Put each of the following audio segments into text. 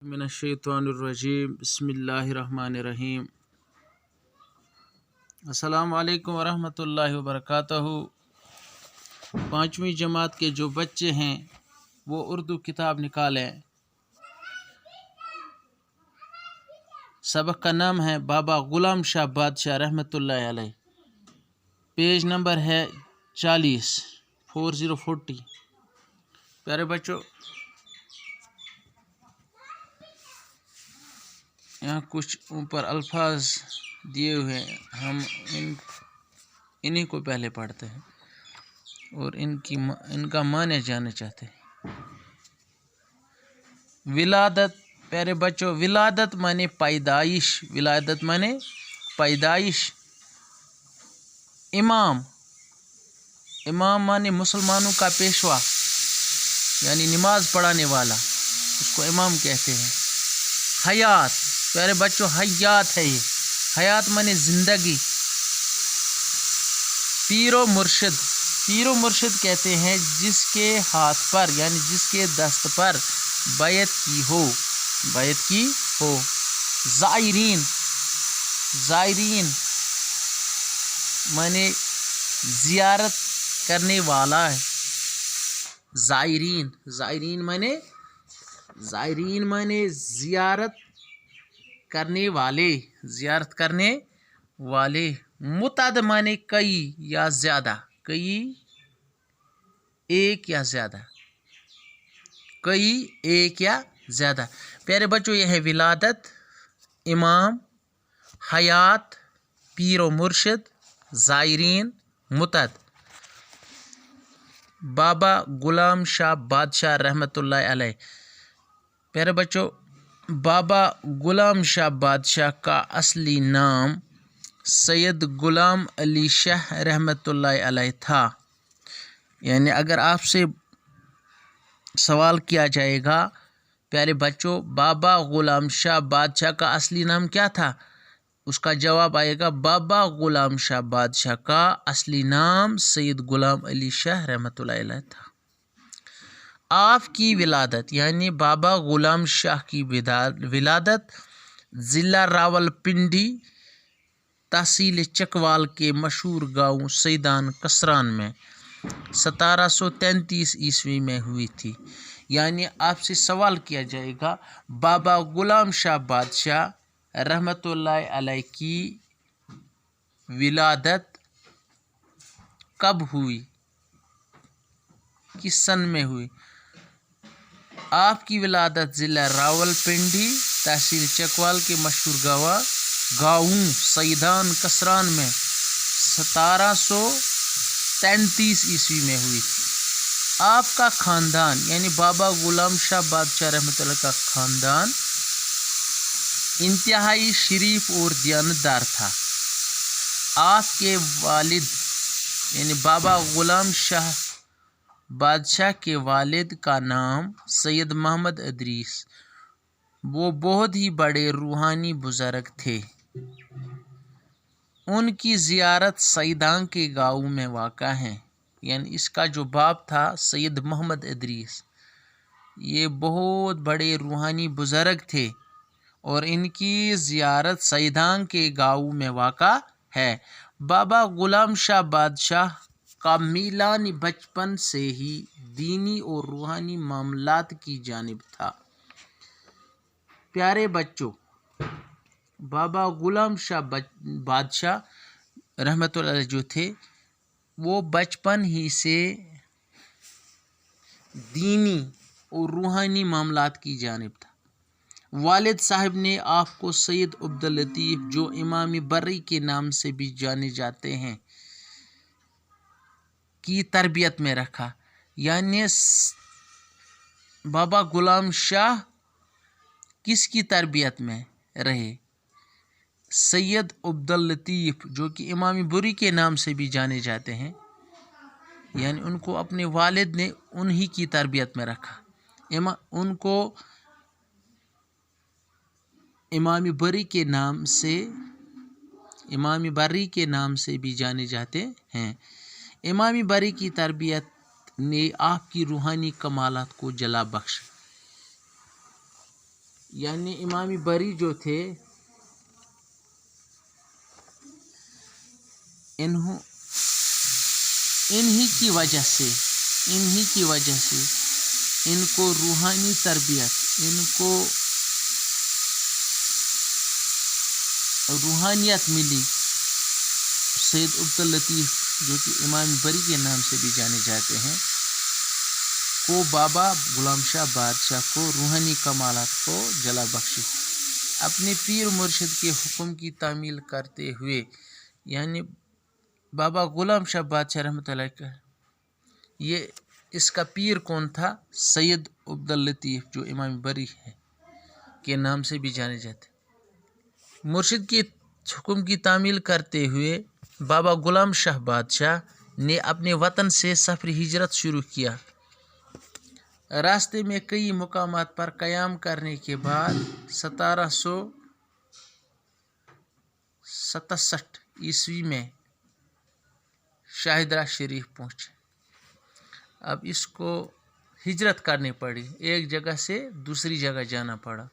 मिनश्शैतानिर्रजीम बिस्मिल्लाहिर्रहमानिर्रहीम। अस्सलामु अलैकुम वरहमतुल्लाहि वबरकातुहू। पाँचवीं जमात के जो बच्चे हैं वो उर्दू किताब निकालें। सबक का नाम है बाबा गुलाम शाह बादशाह रहमतुल्लाहि अलैह। पेज नंबर है 40। प्यारे बच्चों, यहाँ कुछ ऊपर अल्फाज दिए हुए हैं, हम इन्हीं को पहले पढ़ते हैं और इनका माने जानना चाहते हैं। विलादत, प्यारे बच्चों, विलादत माने पैदाइश। विलादत माने पैदाइश। इमाम, इमाम माने मुसलमानों का पेशवा, यानी नमाज पढ़ाने वाला, उसको इमाम कहते हैं। हयात, प्यारे बच्चों, हयात है ये। हयात माने जिंदगी। पीरो मुर्शिद, पीरो मुर्शिद कहते हैं जिसके हाथ पर यानी जिसके दस्त पर बैत की हो, बैत की हो। ज़ायरीन, ज़ायरीन माने ज़ियारत करने वाला है। ज़ायरीन, ज़ायरीन माने ज़ियारत करने वाले, ज़ियारत करने वाले। मुतअद माने कई या ज़्यादा, कई, एक या ज़्यादा, कई, एक या ज़्यादा। प्यारे बच्चों, यह है विलादत, इमाम, हयात, पीरो मुर्शिद, ज़ायरीन, मुतअद। बाबा गुलाम शाह बादशाह रहमतुल्लाहि अलैह। प्यारे बच्चों, बाबा गुलाम शाह बादशाह का असली नाम सैयद गुलाम अली शाह रहमतुल्लाहि अलैह था। यानी अगर आपसे सवाल किया जाएगा, प्यारे बच्चों, बाबा गुलाम शाह बादशाह का असली नाम क्या था, उसका जवाब आएगा बाबा गुलाम शाह बादशाह का असली नाम सैयद गुलाम अली शाह रहमतुल्लाहि अलैह था। आपकी विलादत यानी बाबा गुलाम शाह की विलादत ज़िला रावलपिंडी, तहसील चकवाल के मशहूर गांव सैदान कसरान में 1733 ईस्वी में हुई थी। यानी आपसे सवाल किया जाएगा बाबा गुलाम शाह बादशाह रहमतुल्लाहि अलैह की विलादत कब हुई, किस सन में हुई। आपकी विलादत ज़िला रावलपिंडी, तहसील चकवाल के मशहूर गाँव सैदान कसरान में 1733 ईस्वी में हुई थी। आपका ख़ानदान यानी बाबा गुलाम शाह बादशाह रहमतुल्लाह का ख़ानदान इंतहाई शरीफ और दियानतदार था। आपके वालिद यानी बाबा गुलाम शाह बादशाह के वालिद का नाम सैयद मोहम्मद इदरीस, वो बहुत ही बड़े रूहानी बुज़ुर्ग थे। उनकी ज़ियारत सैदान के गाँव में वाक़ा है। यानी इसका जो बाप था सैयद मोहम्मद इदरीस, ये बहुत बड़े रूहानी बुज़ुर्ग थे और इनकी ज़ियारत सैदान के गाँव में वाक़ा है। बाबा गुलाम शाह बादशाह का मीलानी बचपन से ही दीनी और रूहानी मामलात की जानिब था। प्यारे बच्चों, बाबा गुलाम शाह बादशाह रहमतुल्लाह अलैह जो थे वो बचपन ही से दीनी और रूहानी मामलात की जानिब था। वालिद साहब ने आपको सैयद अब्दुल लतीफ़, जो इमाम बर्री के नाम से भी जाने जाते हैं, की तरबियत में रखा। यानी बाबा गुलाम शाह किसकी तरबियत में रहे, सैयद अब्दुल लतीफ़, जो कि इमाम बुरी के नाम से भी जाने जाते हैं। यानी उनको अपने वालिद ने उन्हीं की तरबियत में रखा। उनको इमाम बरी के नाम से, इमाम बरी के नाम से भी जाने जाते हैं। इमाम बरी की तरबियत ने आपकी रूहानी कमालात को जला बख्शा। یعنی امام بری جو تھے انہی کی وجہ سے ان کو روحانی تربیت، ان کو روحانیت ملی۔ سید عبداللطیف جو کہ امام بری کے نام سے بھی جانے جاتے ہیں، کو بابا غلام شاہ بادشاہ کو روحانی کمالات کو جلا بخشی۔ اپنے پیر مرشد کے حکم کی تعمیل کرتے ہوئے، یعنی بابا غلام شاہ بادشاہ رحمۃ اللہ علیہ، یہ اس کا پیر کون تھا؟ سید عبداللطیف جو امام بری ہے کے نام سے بھی جانے جاتے۔ مرشد کے حکم کی تعمیل کرتے ہوئے بابا غلام شاہ بادشاہ نے اپنے وطن سے سفر ہجرت شروع کیا۔ راستے میں کئی مقامات پر قیام کرنے کے بعد 1767 عیسوی میں شاہدرہ شریف پہنچے۔ اب اس کو ہجرت کرنی پڑی، ایک جگہ سے دوسری جگہ جانا پڑا۔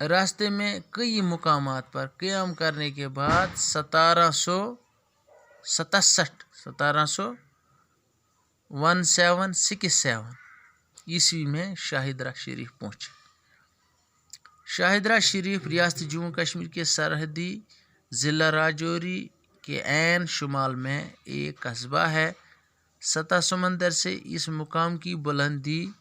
راستے میں کئی مقامات پر قیام کرنے کے بعد 1767 عیسوی میں شاہدرہ شریف پہنچے۔ شاہدرہ شریف ریاست جموں کشمیر کے سرحدی ضلع راجوری کے عین شمال میں ایک قصبہ ہے۔ سطح سمندر سے اس مقام کی بلندی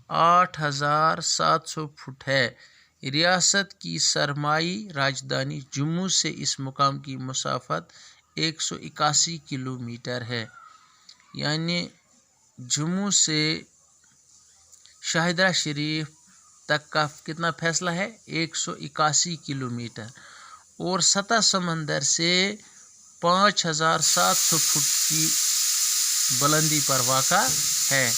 8700 فٹ ہے۔ ریاست کی سرمائی راجدھانی جموں سے اس مقام کی مسافت 181 کلومیٹر ہے۔ یعنی جموں سے شاہدرہ شریف تک کا کتنا فاصلہ ہے؟ 181 کلومیٹر، اور سطح سمندر سے 5700 فٹ کی بلندی پر واقع ہے۔